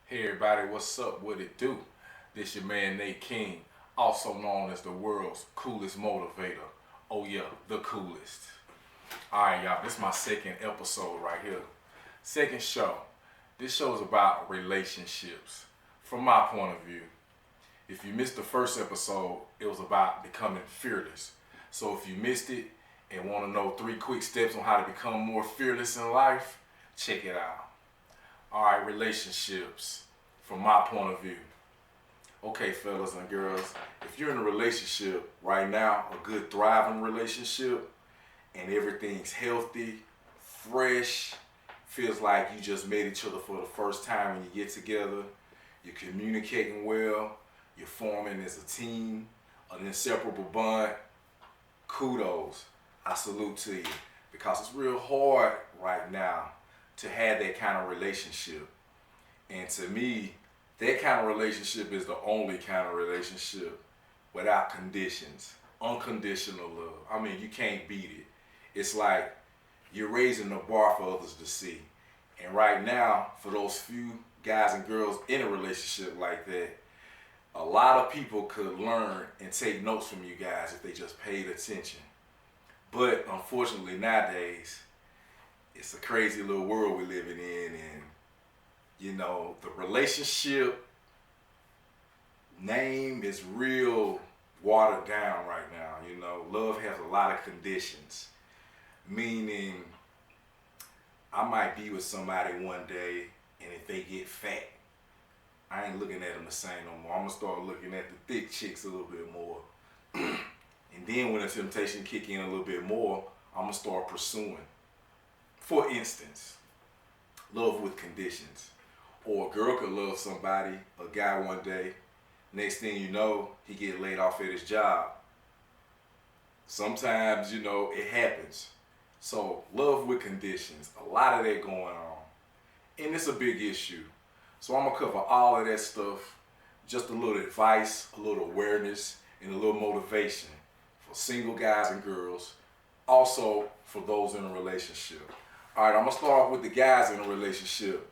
Hey everybody, what's up? What it do? This your man Nate King, also known as the world's coolest motivator. Oh yeah, the coolest. Alright y'all, this is my second episode right here. Second show. This show is about relationships. From my point of view. If you missed the first episode, it was about becoming fearless. So if you missed it and want to know 3 quick steps on how to become more fearless in life, check it out. Alright, relationships, from my point of view. Okay, fellas and girls, if you're in a relationship right now, a good thriving relationship, and everything's healthy, fresh, feels like you just met each other for the first time when you get together, you're communicating well, you're forming as a team, an inseparable bond, kudos, I salute to you, because it's real hard right now to have that kind of relationship. And to me, that kind of relationship is the only kind of relationship without conditions. Unconditional love. I mean, you can't beat it. It's like you're raising the bar for others to see. And right now, for those few guys and girls in a relationship like that, a lot of people could learn and take notes from you guys if they just paid attention. But unfortunately nowadays, it's a crazy little world we're living in, and you know, the relationship name is real watered down right now. You know, love has a lot of conditions, meaning I might be with somebody one day, and if they get fat, I ain't looking at them the same no more. I'm gonna start looking at the thick chicks a little bit more. And then when the temptation kick in a little bit more, I'm gonna start pursuing. For instance, love with conditions. Or a girl could love somebody, a guy one day, next thing you know, he get laid off at his job. Sometimes, you know, it happens. So love with conditions, a lot of that going on. And it's a big issue. So I'm gonna cover all of that stuff, just a little advice, a little awareness, and a little motivation for single guys and girls, also for those in a relationship. All right, I'm gonna start off with the guys in a relationship.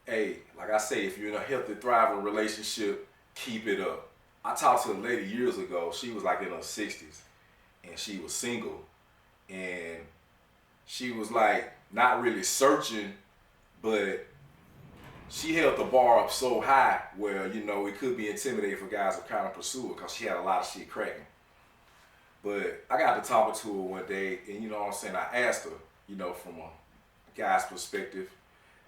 Hey, like I say, if you're in a healthy, thriving relationship, keep it up. I talked to a lady years ago. She was like in her 60s, and she was single, and she was like not really searching, but she held the bar up so high where, you know, it could be intimidating for guys to kind of pursue her because she had a lot of shit cracking. But I got to talking to her one day, and you know what I'm saying, I asked her, you know, from a guy's perspective,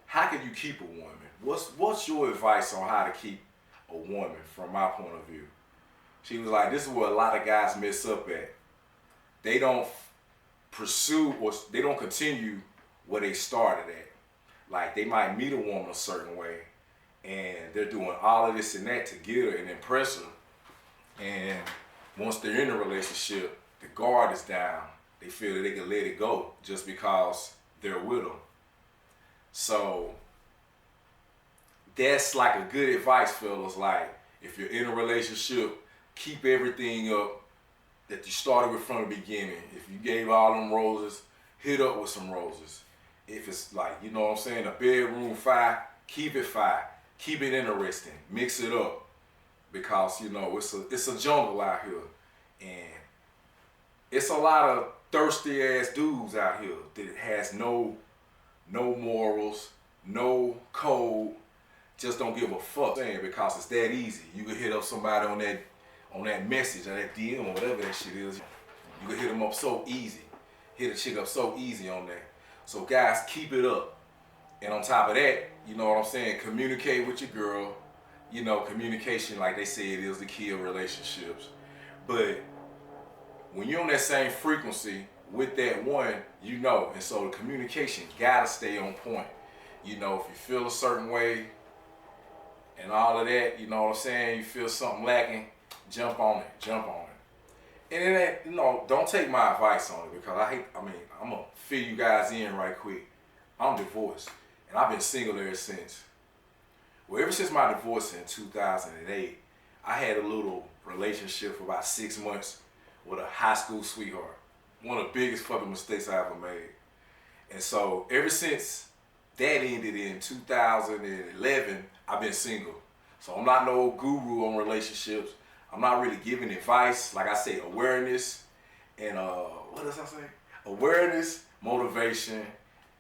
how can you keep a woman? What's your advice on how to keep a woman from my point of view? She was like, this is where a lot of guys mess up at. They don't pursue or they don't continue where they started at. Like they might meet a woman a certain way and they're doing all of this and that to get her and impress her. And once they're in a relationship, the guard is down. They feel that they can let it go just because they're with them. So that's like a good advice, fellas. Like if you're in a relationship, keep everything up that you started with from the beginning. If you gave all them roses, hit up with some roses. If it's like, you know what I'm saying, a bedroom fire, keep it fire. Keep it interesting. Mix it up. Because, you know, it's a jungle out here. And it's a lot of thirsty ass dudes out here that has no morals, no code, just don't give a fuck. Because it's that easy. You can hit up somebody on that message or that DM or whatever that shit is. You can hit them up so easy. Hit a chick up so easy on that. So guys, keep it up. And on top of that, you know what I'm saying, communicate with your girl. You know, communication, like they say, it is the key of relationships. But when you're on that same frequency with that one, you know, and so the communication gotta stay on point. You know, if you feel a certain way and all of that, you know what I'm saying, you feel something lacking, jump on it. And it ain't, you know, don't take my advice on it because I'm gonna fill you guys in right quick. I'm divorced and I've been single ever since. Well, ever since my divorce in 2008, I had a little relationship for about 6 months with a high school sweetheart. One of the biggest fucking mistakes I ever made. And so ever since that ended in 2011, I've been single. So I'm not no guru on relationships. I'm not really giving advice. Like I say, awareness and what does I say? Awareness, motivation,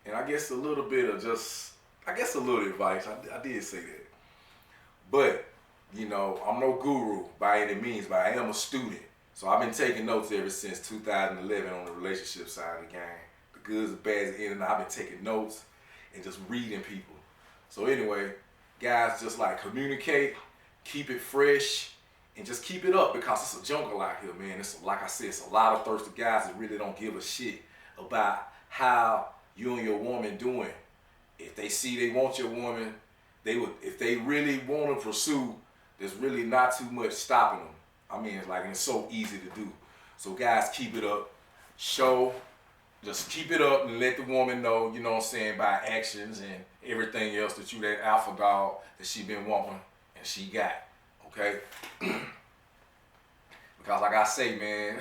and I guess a little bit of a little advice. I did say that. But, you know, I'm no guru by any means, but I am a student. So I've been taking notes ever since 2011 on the relationship side of the game. The goods, the bads, the in and out. I've been taking notes and just reading people. So anyway, guys, just like communicate, keep it fresh, and just keep it up because it's a jungle out here, man. It's like I said, it's a lot of thirsty guys that really don't give a shit about how you and your woman doing. If they see they want your woman, they would. If they really want to pursue, there's really not too much stopping them. I mean, it's so easy to do. So guys, keep it up. Just keep it up and let the woman know, you know what I'm saying, by actions and everything else that you that alpha dog that she been wanting and she got. Okay? Because like I say, man,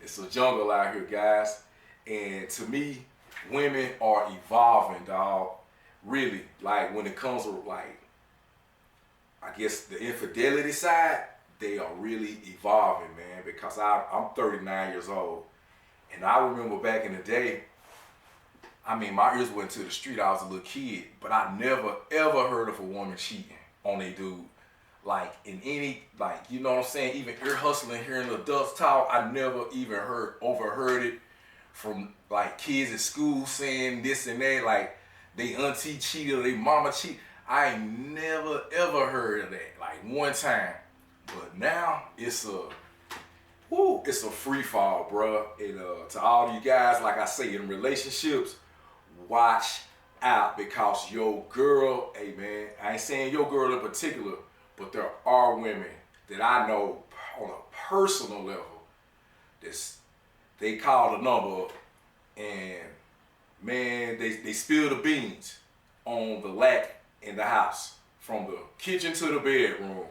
it's a jungle out here, guys. And to me, women are evolving, dog. Really, like when it comes to like, I guess the infidelity side, they are really evolving, man. Because I'm 39 years old, and I remember back in the day. I mean, my ears went to the street. I was a little kid, but I never ever heard of a woman cheating on a dude. Like in any, like, you know what I'm saying? Even ear hustling, hearing adults talk, I never even overheard it from like kids at school saying this and that, like they auntie cheated or they mama cheated. I ain't never ever heard of that, like one time. But now it's a free fall, bruh. And to all you guys, like I say, in relationships, watch out because your girl, hey man, I ain't saying your girl in particular, but there are women that I know on a personal level they call the number up and man, they spill the beans on the lack in the house. From the kitchen to the bedroom,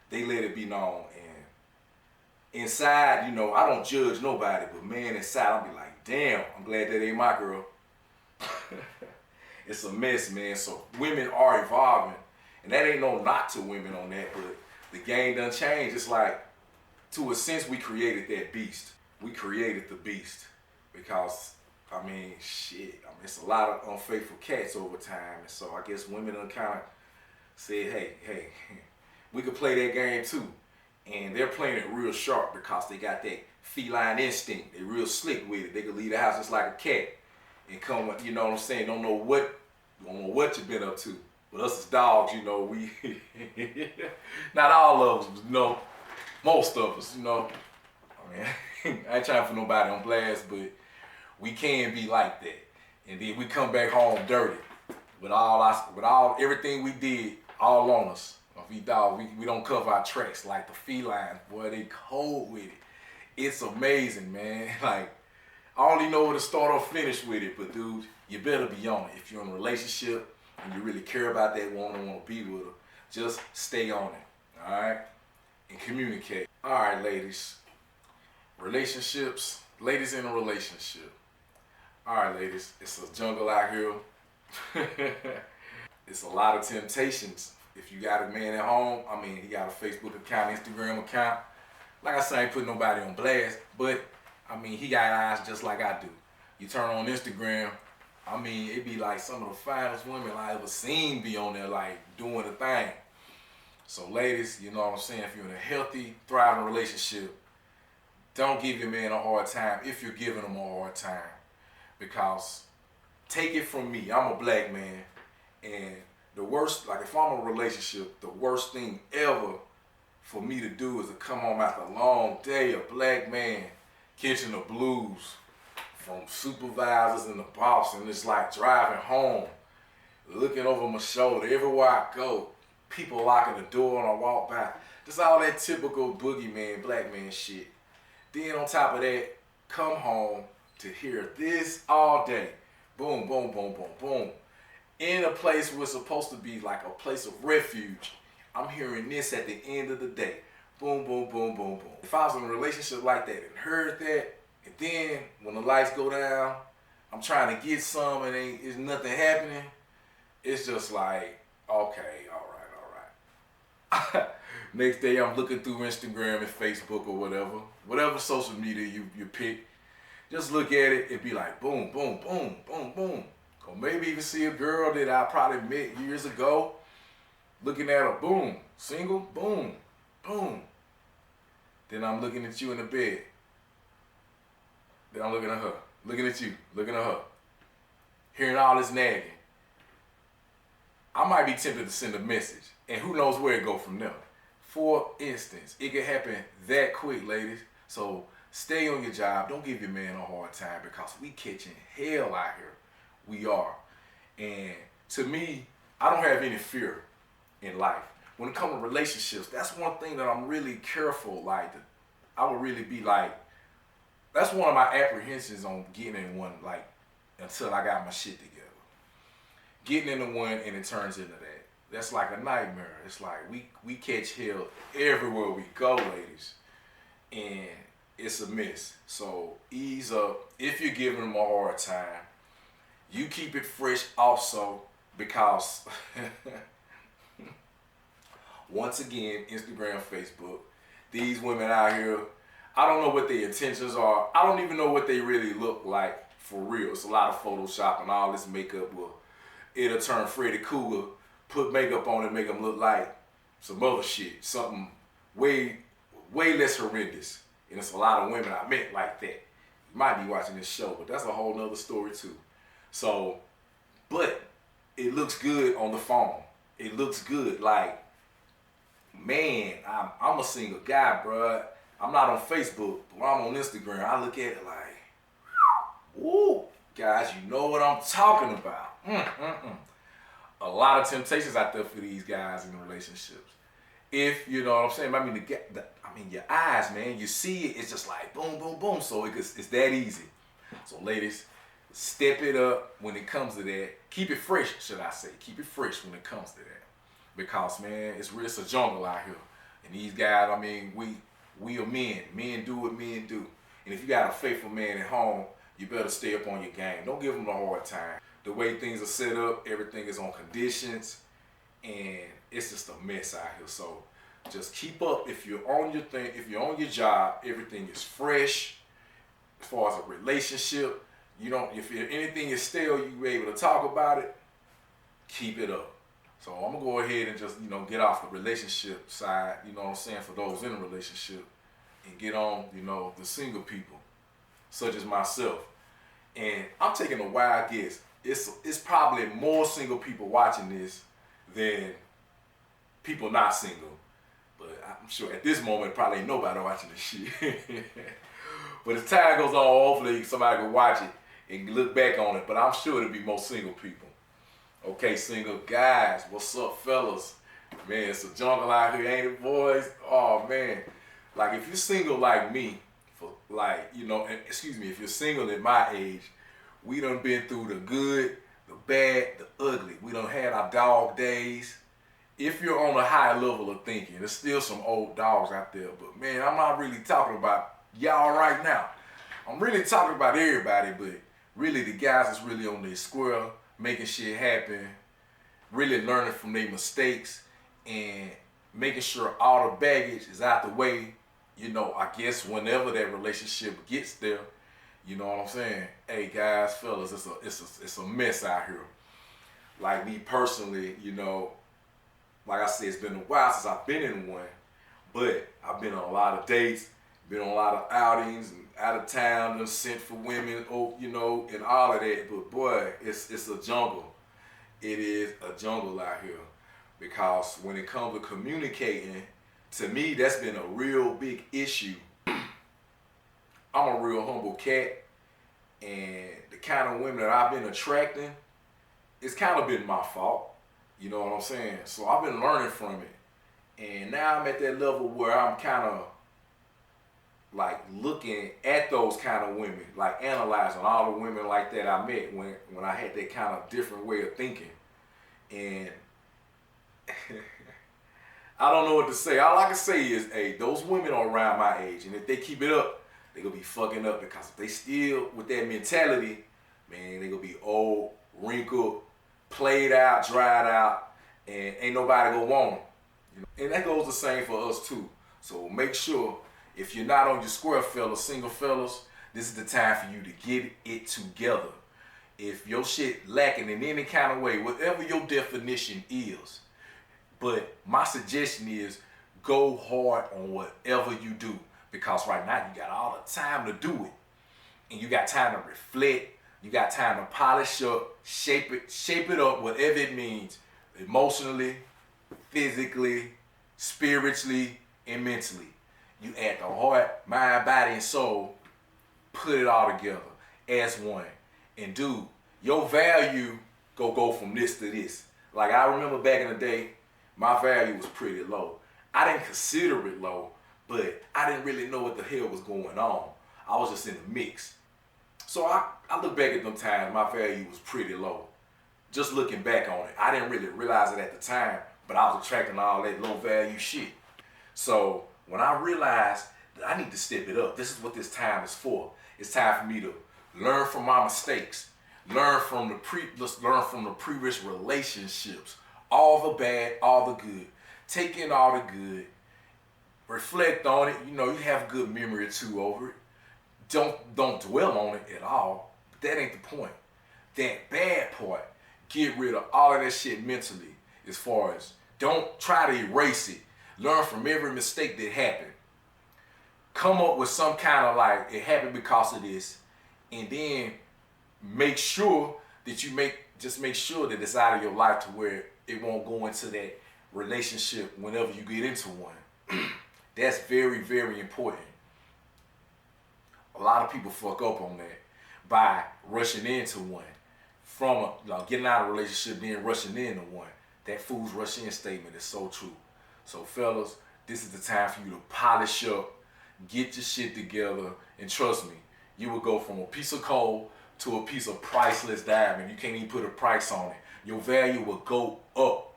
they let it be known. And inside, you know, I don't judge nobody, but man, inside I'll be like, damn, I'm glad that ain't my girl. It's a mess, man. So women are evolving. And that ain't no knock to women on that, but the game done changed. It's like, to a sense, we created that beast. We created the beast because, I mean, shit. I mean, it's a lot of unfaithful cats over time. And so I guess women done kind of said, hey, we could play that game too. And they're playing it real sharp because they got that feline instinct. They're real slick with it. They could leave the house just like a cat and come, you know what I'm saying, don't know what you've been up to. But us as dogs, you know, we, not all of us, you know, most of us, you know. I mean, I ain't trying for nobody on blast, but we can be like that. And then we come back home dirty with everything we did all on us. We don't cover our tracks like the felines, boy, they cold with it. It's amazing, man. Like, I only know where to start or finish with it, but dude, you better be on it. If you're in a relationship and you really care about that woman and want to be with her, just stay on it, all right? And communicate. All right, ladies. Relationships. Ladies in a relationship. All right, ladies. It's a jungle out here. It's a lot of temptations. If you got a man at home, I mean, he got a Facebook account, Instagram account. Like I say, I ain't putting nobody on blast, but I mean, he got eyes just like I do. You turn on Instagram, I mean, it be like some of the finest women I ever seen be on there, like, doing the thing. So ladies, you know what I'm saying? If you're in a healthy, thriving relationship, don't give your man a hard time if you're giving him a hard time. Because, take it from me, I'm a black man, and the worst, like if I'm in a relationship, the worst thing ever for me to do is to come home after a long day, a black man, catching the blues from supervisors and the boss, and it's like driving home, looking over my shoulder, everywhere I go, people locking the door and I walk by. Just all that typical boogeyman, black man shit. Then on top of that, come home to hear this all day. Boom, boom, boom, boom, boom. In a place where it's supposed to be like a place of refuge, I'm hearing this at the end of the day. Boom, boom, boom, boom, boom. If I was in a relationship like that and heard that, and then when the lights go down, I'm trying to get some and there's nothing happening, it's just like, okay, all right. Next day I'm looking through Instagram and Facebook or whatever social media you pick. Just look at it and be like, boom, boom, boom, boom, boom. Or maybe even see a girl that I probably met years ago, looking at her, boom, single, boom, boom. Then I'm looking at you in the bed. Then I'm looking at her, looking at you, looking at her. Hearing all this nagging. I might be tempted to send a message, and who knows where it go from there. For instance, it can happen that quick, ladies. So stay on your job. Don't give your man a hard time because we catching hell out here. We are. And to me, I don't have any fear in life. When it comes to relationships, that's one thing that I'm really careful. Like, I would really be like, that's one of my apprehensions on getting in one, like, until I got my shit together. Getting into one and it turns into that. That's like a nightmare. It's like we catch hell everywhere we go, ladies. And it's a mess. So ease up. If you're giving them a hard time, you keep it fresh also, because once again, Instagram, Facebook, these women out here, I don't know what their intentions are. I don't even know what they really look like for real. It's a lot of Photoshop and all this makeup. It'll turn Freddy Krueger, put makeup on it, make them look like some other shit, something way less horrendous. And it's a lot of women I met like that. You might be watching this show, but that's a whole nother story too. So, but it looks good on the phone. It looks good. Like, man, I'm a single guy, bruh. I'm not on Facebook, but I'm on Instagram. I look at it like, woo, guys, you know what I'm talking about. A lot of temptations out there for these guys in relationships. If you know what I'm saying, I mean, your eyes, man, you see it, it's just like boom, boom, boom. So it's that easy. So ladies, step it up when it comes to that. Keep it fresh, should I say? Keep it fresh when it comes to that, because man, it's a jungle out here. And these guys, I mean, we are men. Men do what men do. And if you got a faithful man at home, you better stay up on your game. Don't give them a hard time. The way things are set up, everything is on conditions, and it's just a mess out here. So just keep up. If you're on your thing, if you're on your job, everything is fresh. As far as a relationship, if anything is stale, you're able to talk about it, keep it up. So I'm gonna go ahead and just, get off the relationship side, you know what I'm saying, for those in a relationship, and get on, the single people, such as myself. And I'm taking a wild guess. It's probably more single people watching this than people not single. But I'm sure at this moment, probably ain't nobody watching this shit. But as time goes on, hopefully somebody can watch it and look back on it. But I'm sure it'll be more single people. Okay, single guys, what's up, fellas? Man, it's a jungle out here, ain't it, boys? Oh, man. Like, if you're single like me, if you're single at my age, we done been through the good, the bad, the ugly. We done had our dog days. If you're on a high level of thinking, there's still some old dogs out there. But, man, I'm not really talking about y'all right now. I'm really talking about everybody, but really the guys that's really on their square, making shit happen, really learning from their mistakes, and making sure all the baggage is out the way, I guess whenever that relationship gets there, you know what I'm saying? Hey guys, fellas, it's a mess out here. Like me personally, like I said, it's been a while since I've been in one, but I've been on a lot of dates, been on a lot of outings, and out of town, and sent for women, and all of that. But boy, it's a jungle. It is a jungle out here, because when it comes to communicating, to me, that's been a real big issue. I'm a real humble cat, and the kind of women that I've been attracting, it's kind of been my fault. You know what I'm saying? So I've been learning from it. And now I'm at that level where I'm kind of like looking at those kind of women, like analyzing all the women like that I met when I had that kind of different way of thinking. And I don't know what to say. All I can say is, hey, those women are around my age, and if they keep it up, they gonna be fucking up, because if they still with that mentality, man, they gonna be old, wrinkled, played out, dried out, and ain't nobody gonna want them. And that goes the same for us too. So make sure if you're not on your square fellas, single fellas, this is the time for you to get it together. If your shit lacking in any kind of way, whatever your definition is, but my suggestion is go hard on whatever you do, because right now you got all the time to do it, and you got time to reflect. You got time to polish up, shape it up, whatever it means, emotionally, physically, spiritually, and mentally. You add the heart, mind, body, and soul, put it all together as one. And dude, your value go from this to this. Like I remember back in the day, my value was pretty low. I didn't consider it low, but I didn't really know what the hell was going on. I was just in the mix. So I look back at them times, my value was pretty low. Just looking back on it, I didn't really realize it at the time, but I was attracting all that low value shit. So when I realized that I need to step it up, this is what this time is for. It's time for me to learn from my mistakes, learn from the previous relationships, all the bad, all the good. Take in all the good, reflect on it. You know, you have a good memory or two over it. Don't dwell on it at all. But that ain't the point. That bad part, get rid of all of that shit mentally. As far as don't try to erase it. Learn from every mistake that happened. Come up with some kind of like, it happened because of this. And then make sure that just make sure that it's out of your life to where it won't go into that relationship whenever you get into one. That's very, very important. A lot of people fuck up on that by rushing into one. From getting out of a relationship, then rushing into one. That fool's rush in statement is so true. So fellas, this is the time for you to polish up, get your shit together, and trust me, you will go from a piece of coal to a piece of priceless diamond. You can't even put a price on it. Your value will go up.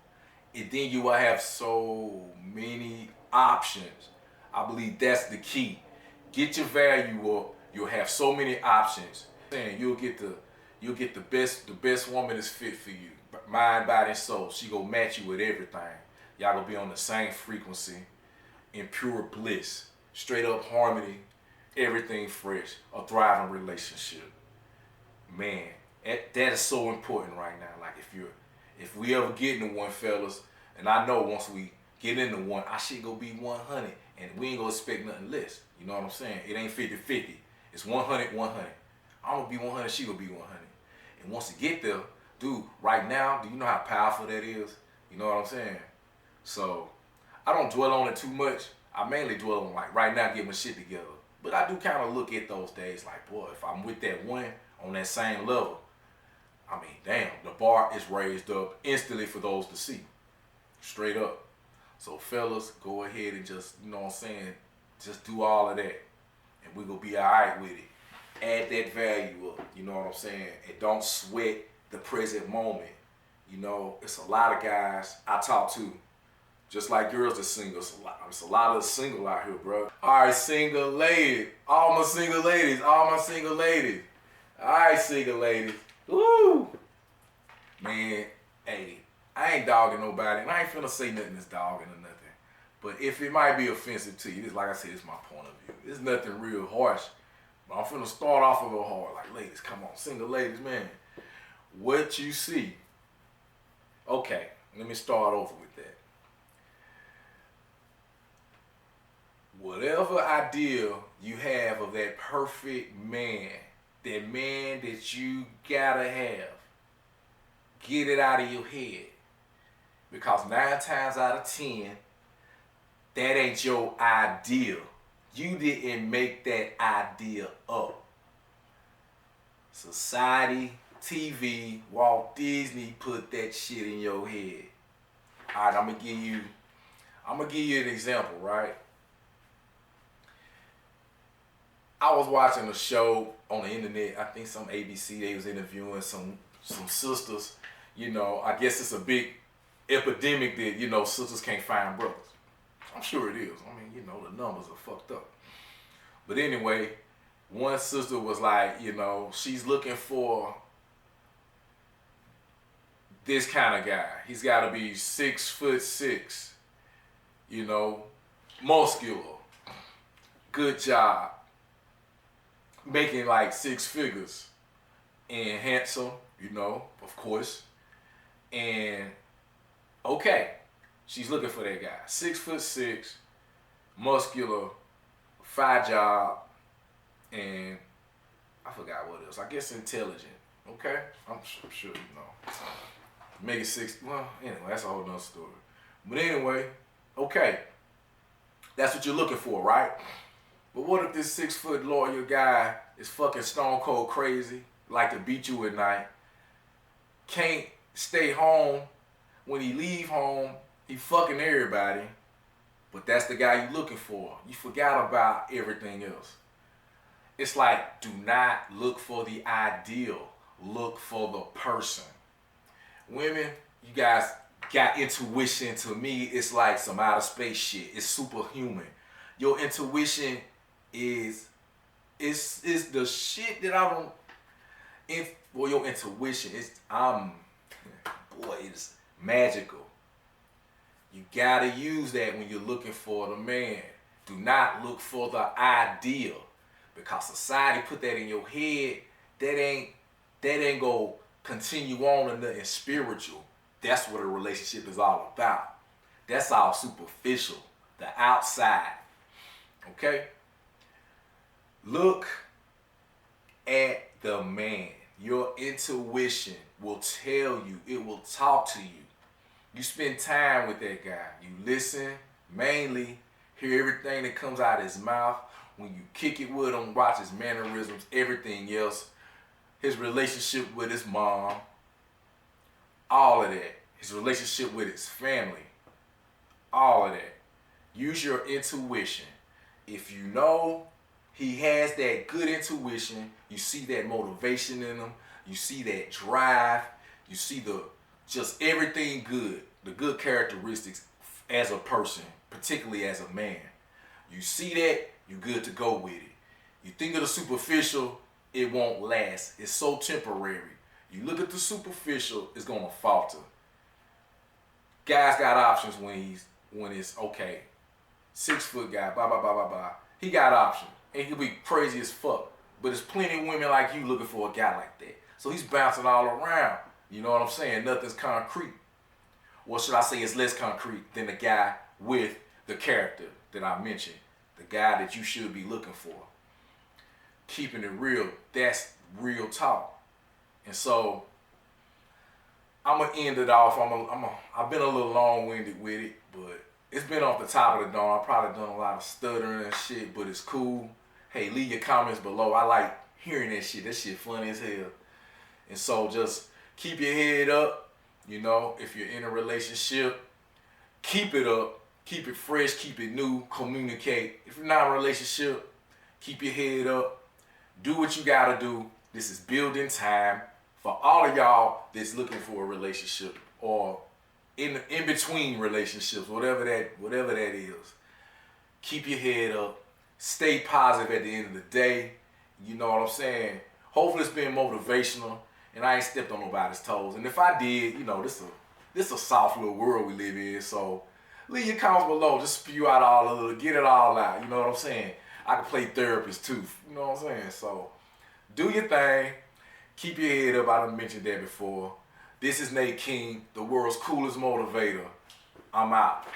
And then you will have so many options. I believe that's the key. Get your value up. You'll have so many options. And you'll get the best woman that's fit for you. Mind, body, and soul. She gonna match you with everything. Y'all gonna be on the same frequency in pure bliss. Straight up harmony. Everything fresh. A thriving relationship. Man, that is so important right now. Like if we ever get into one, fellas, and I know once we get into one, our shit gonna be 100, and we ain't gonna expect nothing less. You know what I'm saying? It ain't 50-50. It's 100, 100. I'm gonna be 100, she gonna be 100. And once you get there, dude, right now, do you know how powerful that is? You know what I'm saying? So, I don't dwell on it too much. I mainly dwell on like right now getting my shit together. But I do kind of look at those days like, boy, if I'm with that one on that same level, I mean, damn, the bar is raised up instantly for those to see. Straight up. So fellas, go ahead and just, you know what I'm saying, just do all of that. And we gonna be alright with it. Add that value up, you know what I'm saying? And don't sweat the present moment. You know, it's a lot of guys I talk to, just like girls that single. It's a lot of single out here, bro. Alright, single ladies. All my single ladies. All my single ladies. Alright, single ladies. Woo! Man, hey, I ain't dogging nobody, and I ain't finna say nothing that's dogging or nothing. But if it might be offensive to you, this, like I said, it's my point of view. It's nothing real harsh. But I'm finna start off a little hard. Like, ladies, come on. Single ladies, man. What you see. Okay, let me start over with that. Whatever idea you have of that perfect man that you gotta have, get it out of your head. Because 9 times out of 10, that ain't your idea. You didn't make that idea up. Society, TV, Walt Disney put that shit in your head. Alright, I'm gonna give you an example, right? I was watching a show on the internet, I think some ABC, they was interviewing some sisters. You know, I guess it's a big epidemic that, you know, sisters can't find brothers. I'm sure it is. I mean, you know, the numbers are fucked up. But anyway, one sister was like, you know, she's looking for this kind of guy. He's got to be 6'6", you know, muscular, good job, making like 6 figures, and handsome, you know, of course. And okay, she's looking for that guy. 6'6", muscular, 5 job, and I forgot what else. I guess intelligent. Okay, I'm sure you know. Make it 6. Well, anyway, that's a whole nother story. But anyway, okay, that's what you're looking for, right? But what if this 6-foot lawyer guy is fucking stone cold crazy, like to beat you at night, can't stay home, when he leave home, he fucking everybody, but that's the guy you looking for. You forgot about everything else. It's like, do not look for the ideal, look for the person. Women, you guys got intuition. To me, it's like some outer space shit. It's superhuman. Your intuition is the shit that I don't. Well, your intuition is boy, it's magical. You gotta use that when you're looking for the man. Do not look for the ideal, because society put that in your head. That ain't gonna continue on in nothing spiritual. That's what a relationship is all about. That's all superficial, the outside. Okay? Look at the man. Your intuition will tell you, it will talk to you. You spend time with that guy. You listen, mainly hear everything that comes out of his mouth. When you kick it with him, watch his mannerisms, everything else. His relationship with his mom, all of that. His relationship with his family, all of that. Use your intuition. If you know he has that good intuition, you see that motivation in him, you see that drive, you see just everything good, the good characteristics as a person, particularly as a man. You see that, you're good to go with it. You think of the superficial, it won't last. It's so temporary. You look at the superficial, it's gonna falter. Guys got options when it's okay. 6-foot guy, blah blah blah blah blah. He got options, and he could be crazy as fuck. But there's plenty of women like you looking for a guy like that. So he's bouncing all around. You know what I'm saying? Nothing's concrete. What should I say is less concrete than the guy with the character that I mentioned. The guy that you should be looking for. Keeping it real, that's real talk. And so I'm gonna end it off. I've been a little long-winded with it, but it's been off the top of the dome. I've probably done a lot of stuttering and shit, but it's cool. Hey, leave your comments below. I like hearing that shit. That shit funny as hell. And so just keep your head up. You know, if you're in a relationship, keep it up. Keep it fresh. Keep it new. Communicate. If you're not in a relationship, keep your head up. Do what you gotta do. This is building time for all of y'all that's looking for a relationship or in between relationships, whatever that is. Keep your head up. Stay positive at the end of the day. You know what I'm saying? Hopefully it's been motivational and I ain't stepped on nobody's toes. And if I did, you know, this a soft little world we live in. So leave your comments below. Just spew out all of it. Get it all out. You know what I'm saying? I can play therapist too. You know what I'm saying? So do your thing. Keep your head up. I done mentioned that before. This is Nate King, the world's coolest motivator. I'm out.